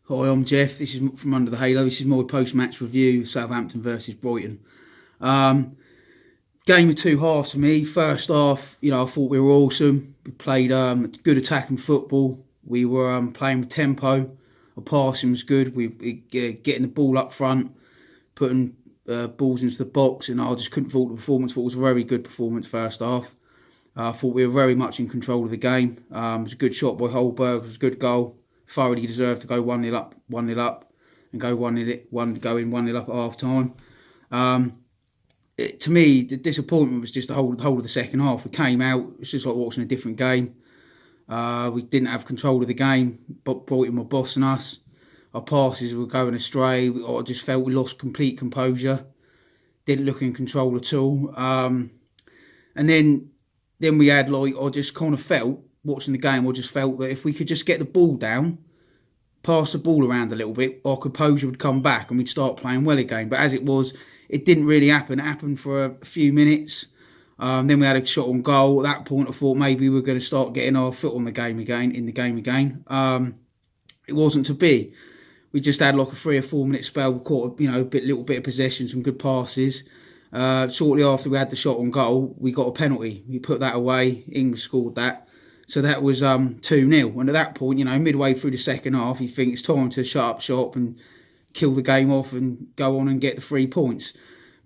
Hi, I'm Geoff. This is from Under the Halo. This is my post-match review, Southampton versus Brighton. Um, Game of two halves for me. First half, I thought we were awesome. We played good attacking football. We were playing with tempo. Our passing was good. We getting the ball up front, putting balls into the box, and I just couldn't fault the performance. I thought it was a very good performance first half. I thought we were very much in control of the game. It was a good shot by Holberg. It was a good goal. Thoroughly deserved to go 1-0 up, and go 1-0, go in 1-0 up at half time. To me, the disappointment was just the whole of the second half. We came out, it was just like watching a different game. We didn't have control of the game, but Brighton were bossing us. Our passes were going astray. I just felt we lost complete composure. Didn't look in control at all. And then we had I just kind of felt, watching the game, I just felt that if we could just get the ball down, pass the ball around a little bit, our composure would come back and we'd start playing well again. But as it was, it didn't really happen. It happened for a few minutes. Then we had a shot on goal. At that point, I thought maybe we were going to start getting our foot on the game again, It wasn't to be. We just had like a 3 or 4 minute spell, caught little bit of possession, some good passes. Shortly after we had the shot on goal, we got a penalty. We put that away. Ings scored that. So that was 2-0. And at that point, midway through the second half, you think it's time to shut up shop and kill the game off and go on and get the 3 points.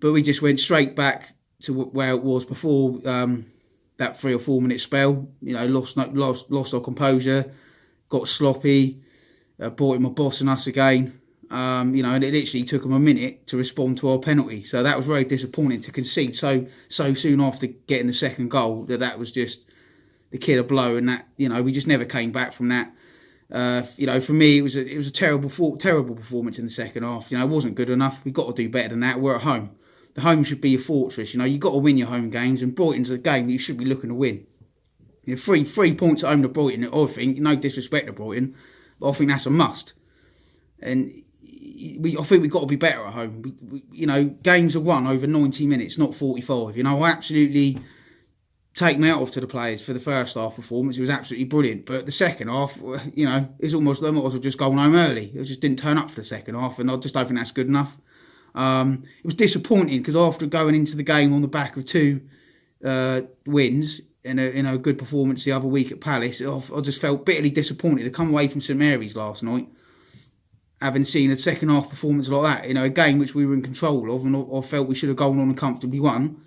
But we just went straight back to where it was before that 3 or 4 minute spell. Lost our composure, got sloppy, brought him a boss and us again. And it literally took them a minute to respond to our penalty. So that was very disappointing to concede so soon after getting the second goal. That was just the killer blow, and that we just never came back from that. For me, it was a terrible performance in the second half. It wasn't good enough. We've got to do better than that. We're at home. The home should be a fortress. You've got to win your home games, and Brighton's a game that you should be looking to win. Three points at home to Brighton, I think, no disrespect to Brighton, but I think that's a must. And I think we've got to be better at home. Games are won over 90 minutes, not 45. I absolutely take my hat off to the players for the first half performance. It was absolutely brilliant. But the second half, it's almost they might as well just gone home early. It just didn't turn up for the second half, and I just don't think that's good enough. It was disappointing because after going into the game on the back of 2 wins and a good performance the other week at Palace, I just felt bitterly disappointed to come away from St Mary's last night, having seen a second half performance like that, a game which we were in control of, and I felt we should have gone on and comfortably won.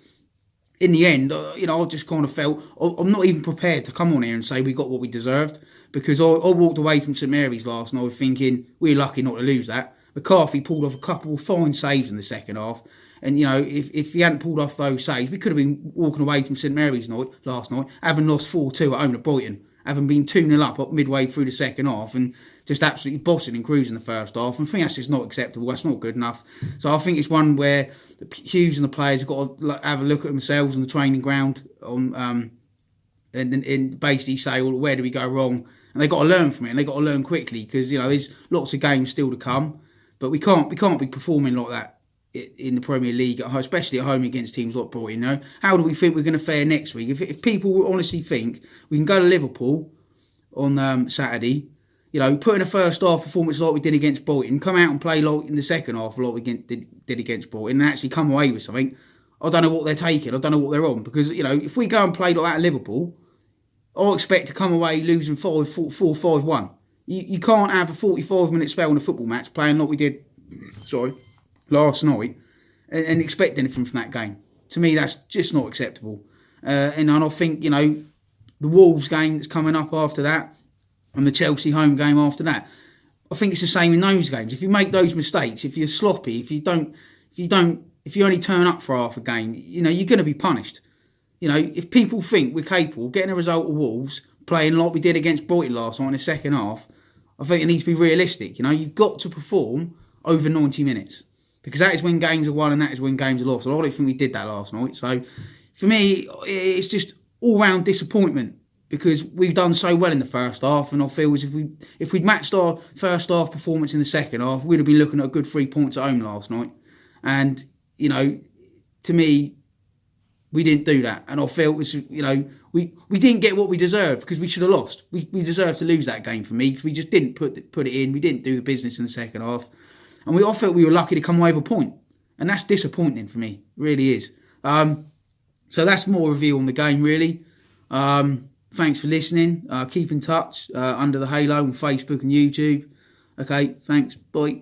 In the end, I just kind of felt I'm not even prepared to come on here and say we got what we deserved, because I walked away from St Mary's last night thinking we're lucky not to lose that. McCarthy pulled off a couple of fine saves in the second half, and if he hadn't pulled off those saves, we could have been walking away from St Mary's last night, having lost 4-2 at home to Brighton, having been 2-0 up midway through the second half, and just absolutely bossing and cruising the first half. And I think that's just not acceptable. That's not good enough. So I think it's one where Hughes and the players have got to have a look at themselves on the training ground and basically say, well, where do we go wrong? And they've got to learn from it, and they've got to learn quickly, because there's lots of games still to come. But we can't be performing like that in the Premier League, especially at home against teams like Brighton. How do we think we're going to fare next week? If people honestly think we can go to Liverpool on Saturday, put in a first half performance like we did against Brighton, come out and play like in the second half like we did against Brighton, and actually come away with something, I don't know what they're taking. I don't know what they're on. Because, if we go and play like that at Liverpool, I expect to come away losing 4-5-1. You can't have a 45-minute spell in a football match playing like we did last night and expect anything from that game. To me, that's just not acceptable. And I think, the Wolves game that's coming up after that, and the Chelsea home game after that, I think it's the same in those games. If you make those mistakes, if you're sloppy, if you only turn up for half a game, you're going to be punished. If people think we're capable of getting a result of Wolves playing like we did against Brighton last night in the second half, I think it needs to be realistic. You've got to perform over 90 minutes, because that is when games are won and that is when games are lost. And I don't think we did that last night. So for me, it's just all-round disappointment, because we've done so well in the first half, and I feel as if we'd matched our first half performance in the second half, we'd have been looking at a good 3 points at home last night. And to me, We didn't do that, and I felt we didn't get what we deserved because we should have lost. We deserved to lose that game for me because we just didn't put it in. We didn't do the business in the second half, and I felt we were lucky to come away with a point, and that's disappointing for me. It really is. So that's more review on the game, really. Thanks for listening. Keep in touch under the halo on Facebook and YouTube. Okay, thanks. Bye.